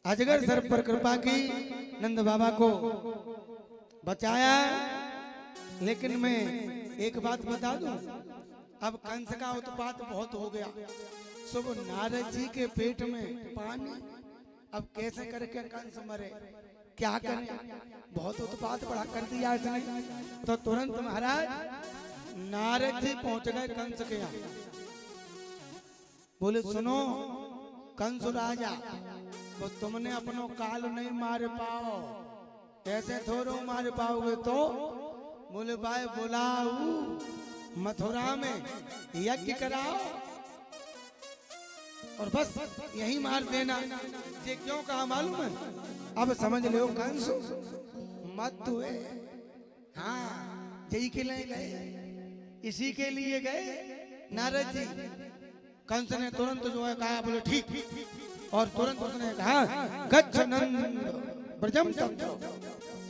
अजगर सर पर कृपा की, नंद बाबा को बचाया। लेकिन मैं एक बात बता दूं, अब कंस का उत्पात बहुत हो गया। सुबह नारद जी के पेट में पानी, अब कैसे करके कंस मरे, क्या करें, बहुत उत्पात बड़ा कर दिया इसने। तो तुरंत महाराज नारद जी पहुंच गए कंस के यहाँ। बोले सुनो कंस राजा, तो तुमने अपनो काल नहीं मार पाओ, ऐसे थोड़ो मार पाओगे। तो बोले भाई बुलाओ, मथुरा में यज्ञ कराओ और बस यही मार देना। ये क्यों कहा मालूम है? अब समझ लो कंस मत हुए। हाँ यही के लिए गए, इसी के लिए गए नारद जी। कंस ने तुरंत जो है कहा, बोले ठीक। और तुरंत उसने कहा गच्छ नंद ब्रजम तक।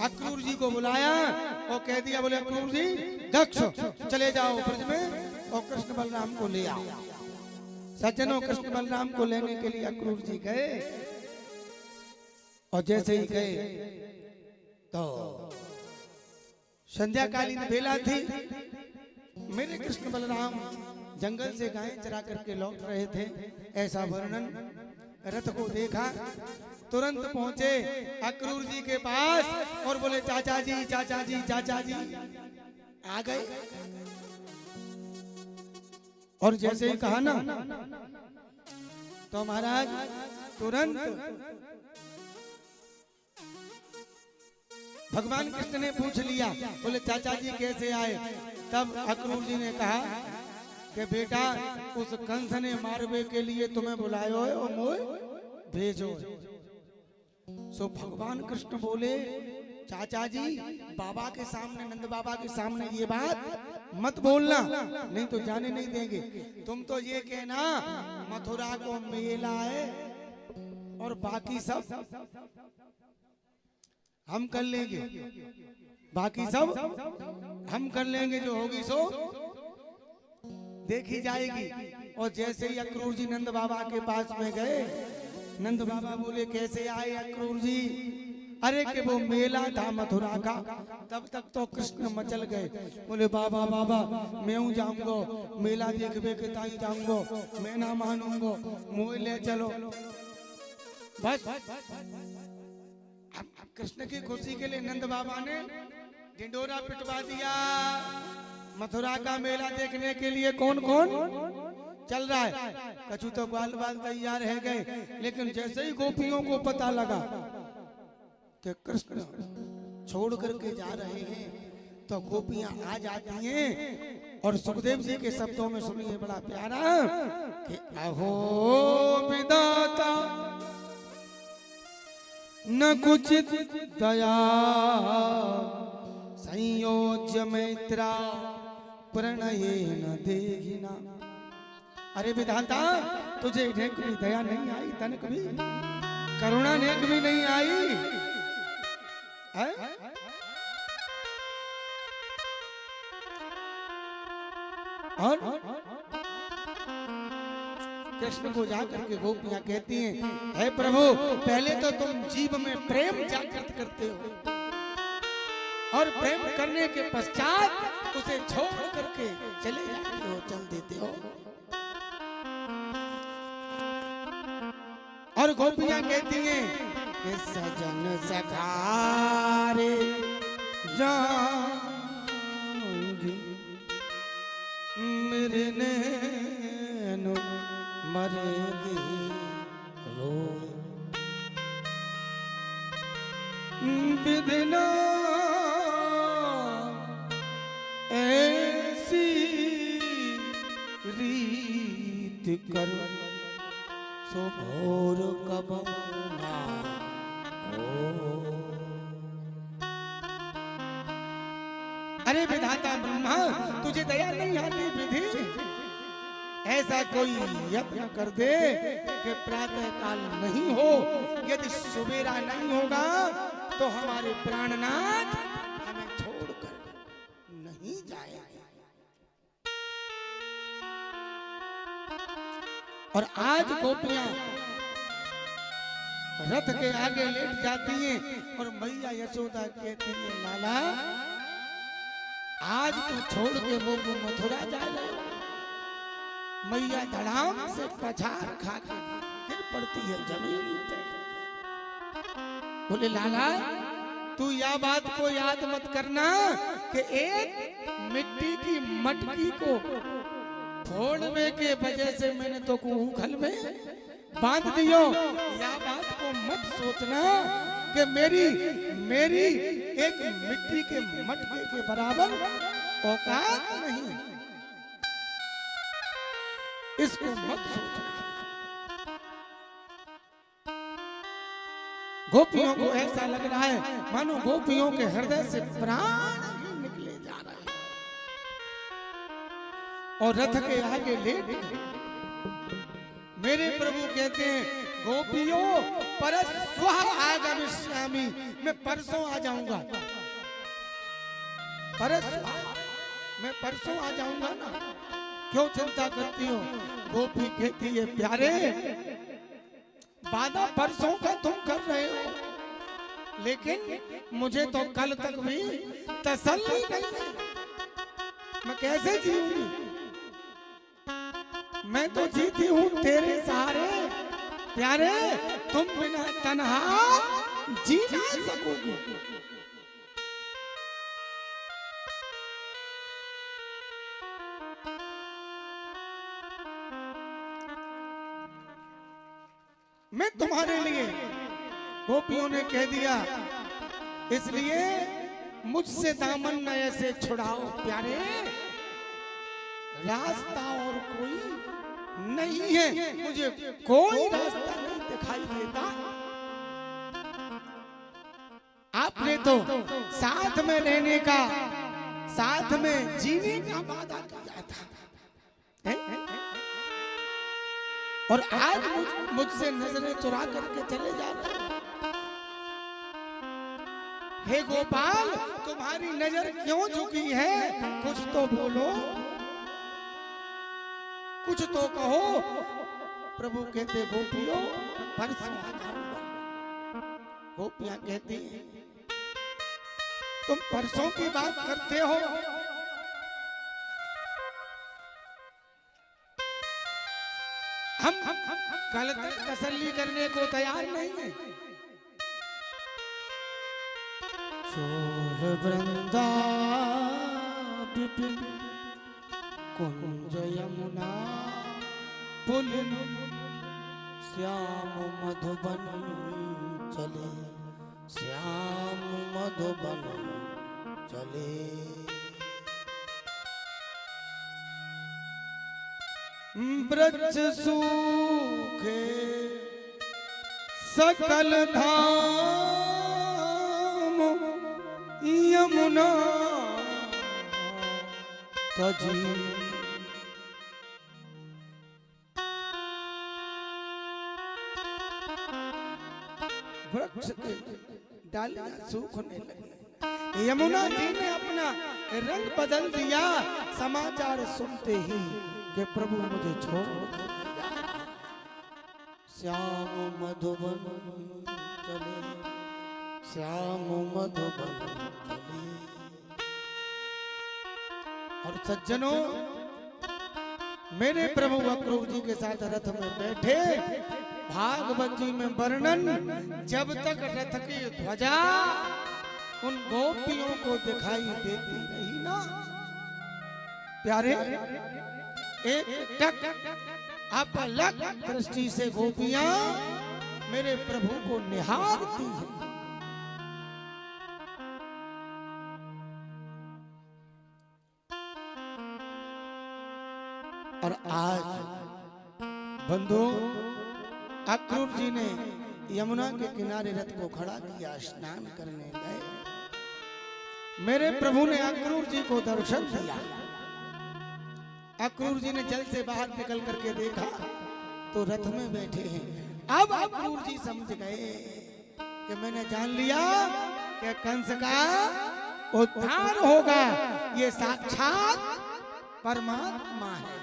अक्रूर जी को बुलाया और कह दिया, बोले अक्रूर जी गच्छ चले जाओ ब्रज में और कृष्ण बलराम को ले आओ। सज्जनों कृष्ण बलराम को लेने के लिए अक्रूर जी गए और जैसे ही गए तो संध्याकालीन बेला थी। मेरे कृष्ण बलराम जंगल से गायें चरा करके लौट रहे थे, ऐसा वर्णन। रथ को देखा, तुरंत पहुंचे अक्रूर जी के पास और बोले चाचा जी चाचा जी चाचा जी। आ गए और जैसे ही कहा ना तो महाराज तुरंत भगवान कृष्ण ने पूछ लिया, बोले चाचा जी कैसे आए? तब अक्रूर जी ने कहा कि बेटा उस कंस ने मारवे के लिए तुम्हें बुलायो है और मोए भेजो। सो भगवान कृष्ण बोले चाचा जी बाबा के सामने, नंद बाबा के सामने ये बात मत बोलना, नहीं तो जाने नहीं देंगे। तुम तो ये कहना मथुरा को मेला है और बाकी सब हम कर लेंगे, बाकी सब हम कर लेंगे, जो होगी सो देखी जाएगी। और जैसे ही अक्रूर जी नंद बाबा के पास में गए, नंद बाबा बोले कैसे आए अक्रूर जी? अरे कि वो मेला था मथुरा का। तब तक तो कृष्ण मचल गए, बोले बाबा बाबा मैं जाऊंगा मेला देखबे के ताई जाऊंगा, मैं ना मानूंगा, मुझे ले चलो। बस कृष्ण की खुशी के लिए नंद बाबा ने ढिंडोरा पिटवा दिया। मथुरा का मेला देखने के लिए कौन कौन चल रहा है? कछु तो ग्वाल बाल तैयार है गए, लेकिन जैसे ही गोपियों को पता लगा कि कृष्ण छोड़ करके जा रहे हैं तो गोपियां आ जाती हैं और सुखदेव जी के शब्दों में सुनिए बड़ा प्यारा कि अहो विधाता न कुचित दया संयोज्य मैत्रा प्रणये न देहिना। अरे विधाता तुझे नेक भी दया नहीं आई, तनक भी करुणा नेक भी नहीं आई है? और कृष्ण को जाकर के गोपियां कहती हैं, हे प्रभु पहले तो तुम जीव में प्रेम जागृत करते हो और प्रेम करने के पश्चात उसे छोड़ करके चले जाते हो, चल देते हो। और गोपियां कहती हैं कि सजन सखारे जाऊंगी मेरे नैनो मरेगी रोए बिधना ऐसी रीत कर सो भोर कब ना हो। अरे विधाता ब्रह्मा तुझे दया नहीं आती विधि? ऐसा कोई यत्न कर दे कि प्रातः काल नहीं हो, यदि सुबेरा नहीं होगा तो हमारे प्राणनाथ हमें छोड़कर नहीं जाएंगे। और आज गोपियां रथ के आगे लेट जाती हैं और मैया यशोदा कहती है लाला आज तो छोड़ के वो मथुरा जाएगा। मैया धड़ाम से पछाड़ खा के गिर पड़ती है जमीन पे। बोले लाला तू यह बात को याद मत करना कि एक मिट्टी की मटकी को फोड़ने के वजह से मैंने तो उखल में बांध दियो। यह बात को मत सोचना कि मेरी एक मिट्टी के मटके के बराबर औकात नहीं, इसको मत सोचना। गोपियों को ऐसा लग रहा है मानो गोपियों के हृदय से प्राण ही निकले जा रहे हैं और रथ के आगे लेट मेरे प्रभु कहते हैं गोपियों परस्वः आगमिष्यामि, मैं परसों आ जाऊंगा। परस्वः मैं परसों आ जाऊंगा ना, क्यों चिंता करती हो? गोपी कहती है प्यारे वादा परसों का तुम कर रहे हो लेकिन मुझे तो कल तक भी तसल्ली नहीं है, मैं कैसे जीऊंगी? मैं तो जीती हूं तेरे सहारे प्यारे, तुम बिना तन्हा जी ना सकोगे। मैं तुम्हारे लिए, गोपियों ने कह दिया, इसलिए मुझसे दामन न ऐसे छुड़ाओ प्यारे, रास्ता और कोई नहीं है, मुझे कोई रास्ता नहीं दिखाई देता। आपने तो साथ में रहने का, साथ में जीने का वादा किया था है? और आज मुझसे नजरें चुरा करके चले जा रहे हैं। हे गोपाल तुम्हारी नजर क्यों झुकी है? कुछ तो बोलो, कुछ तो कहो। प्रभु कहते गोपियों परसों आ जाऊंगा। गोपियां कहती हैं तुम परसों की बात करते हो, हम कल तक तसल्ली करने को तैयार नहीं है। चोर वृंदा विपिन कुंज यमुना पुलिन श्याम मधुबन चले, श्याम मधुबन चले। वृक्ष सूखे सकल धाम, यमुना तजी वृक्ष के डालियां सूखने लगी। यमुना जी ने अपना रंग बदल दिया समाचार सुनते ही कि प्रभु मुझे छोड़ दिया। श्याम मधुबन चले, श्याम मधुबन चले। और सज्जनों मेरे प्रभु अक्रूर जी के साथ रथ में बैठे, भागवत जी में वर्णन, जब तक रथ की ध्वजा उन गोपियों को दिखाई देती रही ना प्यारे, एक टक अपलक दृष्टि से गोपियां मेरे प्रभु को निहारती हैं। और आज बंधु अक्रूर जी ने यमुना के किनारे रथ को खड़ा किया, स्नान करने गए। मेरे प्रभु ने अक्रूर जी को दर्शन दिया। अक्रूर जी ने जल से बाहर निकल करके देखा तो रथ में बैठे हैं। अब अक्रूर जी समझ गए कि मैंने जान लिया कि कंस का उद्धार होगा, ये साक्षात परमात्मा है।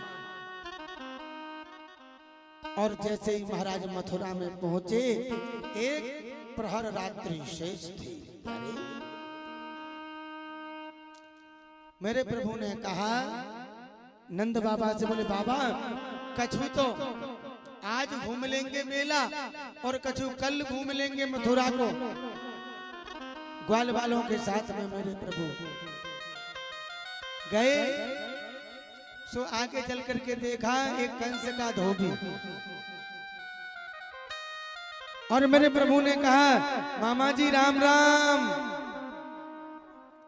और जैसे ही महाराज मथुरा में पहुंचे, एक प्रहर रात्रि शेष थी। अरे मेरे प्रभु ने कहा नंद बाबा से, बोले बाबा कछु तो आज घूम लेंगे मेला और कछु कल घूम लेंगे मथुरा को। ग्वाल वालों के साथ में मेरे प्रभु गए। सो आगे चल करके देखा एक कंस का धोबी, और मेरे प्रभु ने कहा मामा जी राम राम।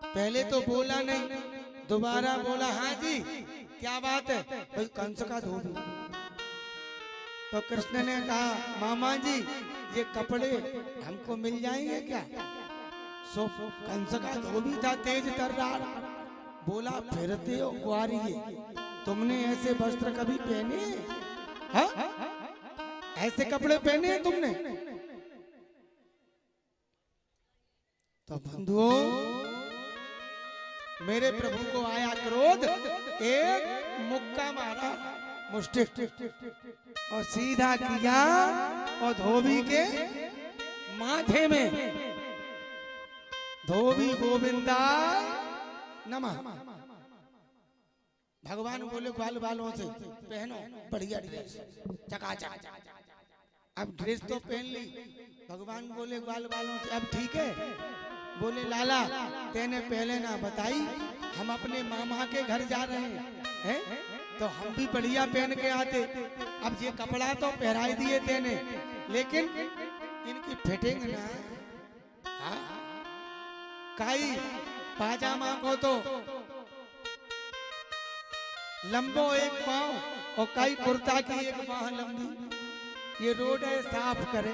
पहले तो बोला नहीं, दोबारा बोला हाँ जी क्या बात है। भाई कंस का धोबी। तो कृष्ण ने कहा मामा जी ये कपड़े हमको मिल जाएंगे क्या। सो कंस का धोबी था तेज तर्रार, बोला फिरते हो ग्वारिये, तुमने ऐसे वस्त्र कभी पहने? हाँ? ऐसे कपड़े पहने हैं तुमने? तो बंधुओं मेरे प्रभु को आया क्रोध, एक मुक्का मारा मुष्टि और सीधा किया और धोबी के माथे में। धोबी गोविंदा नमः। भगवान बोले ग्वाल वालों से पहनो बढ़िया ड्रेस चकाचक। अब ड्रेस तो पहन ली। भगवान बोले ग्वाल वालों से अब ठीक है। बोले लाला तेने पहले ना बताई, हम अपने मामा के घर जा रहे हैं तो हम भी बढ़िया पहन के आते। अब ये कपड़ा तो पहराई दिए तेने, लेकिन इनकी फिटिंग ना काई पाजामा को तो लंबो एक पांव और काई कुर्ता की एक बाह लंबी। ये रोड है साफ करे।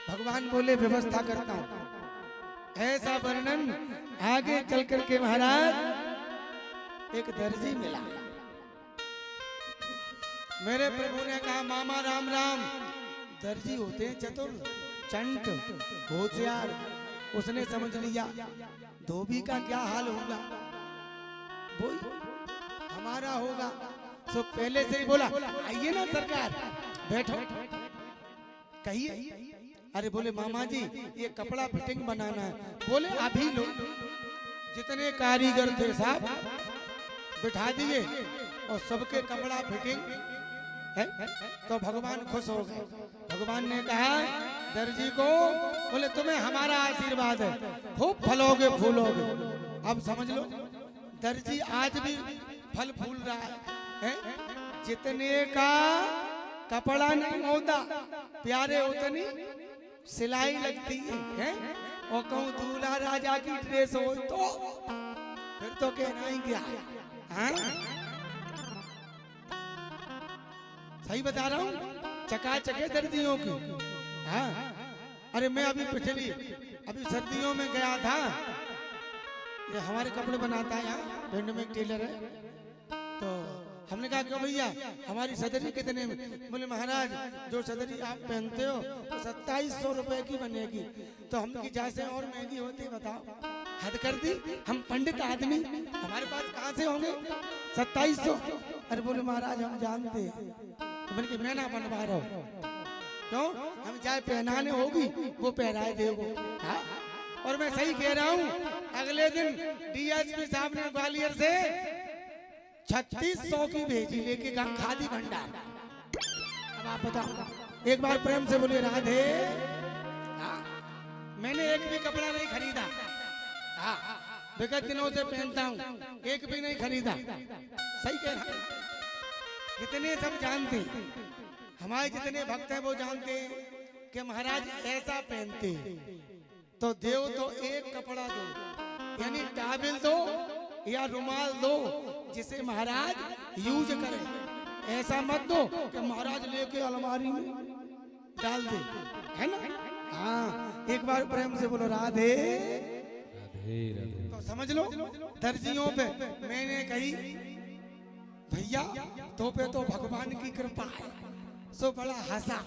भगवान बोले व्यवस्था करता हूं। ऐसा वर्णन आगे चल करके महाराज एक दर्जी मिला। मेरे प्रभु ने कहा मामा राम राम। दर्जी होते हैं चतुर, चंट, होशियार। उसने समझ लिया धोबी का क्या हाल होगा, वो हमारा होगा। तो पहले से ही बोला आइए ना सरकार बैठो कहिए। अरे बोले मामा जी ये कपड़ा फिटिंग बनाना है। बोले अभी लो। जितने कारीगर थे साहब बिठा दिए और सबके कपड़ा फिटिंग है। तो भगवान खुश हो गए। भगवान ने कहा दर्जी को, बोले तुम्हें हमारा आशीर्वाद है, खूब फलोगे फूलोगे। अब समझ लो दर्जी आज भी फल फूल रहा है। जितने का कपड़ा नहीं होता प्यारे उतनी सिलाई लगती है। और कहूँ दूल्हा राजा की ड्रेस हो तो फिर तो कहना ही क्या है। सही बता रहा हूँ, चकाचक दर्जियों की। हाँ अरे मैं अभी सर्दियों में गया था। ये हमारे कपड़े बनाता है यहाँ पिंड में एक टेलर है। तो हमने कहा क्यों भैया हमारी सदरी कितने में। बोले महाराज जो सदरी आप पहनते हो तो 2700 रुपए की बनेगी। तो हम की जैसे और महंगी होती बताओ, हद कर दी। हम पंडित आदमी हमारे पास कहाँ से होंगे 2700। अरे बोले महाराज हम जानते हैं। तो मैंने मैं ना बनवा रहा हूँ, क्यों हम चाहे पहनाने होगी वो पहनाए देगो। हाँ और मैं सही कह रहा हूँ। अगले दिन डीएसपी साहब ने ग्वालियर से 3600 की भेजी लेके खादी भंडार। अब आप बताओ एक बार प्रेम से बोलिए राधे। हाँ मैंने एक भी कपड़ा नहीं खरीदा। हाँ विगत दिनों से पहनता हूँ, एक भी नहीं खरीदा। सही कह रहा। जितने सब जानते हैं, हमारे जितने भक्त हैं वो जानते हैं कि महाराज ऐसा पहनते हैं। तो देव तो एक कपड़ा दो, यानी टाबिल दो या रुमाल दो जिसे महाराज यूज करें। ऐसा मत दो कि महाराज लेके अलमारी में डाल दे, है ना। हाँ एक बार प्रेम से बोलो राधे राधे राधे। तो समझ लो दर्जियों पे मैंने कही भैया तो पे तो भगवान की कृपा है। सो बड़ा हंसा।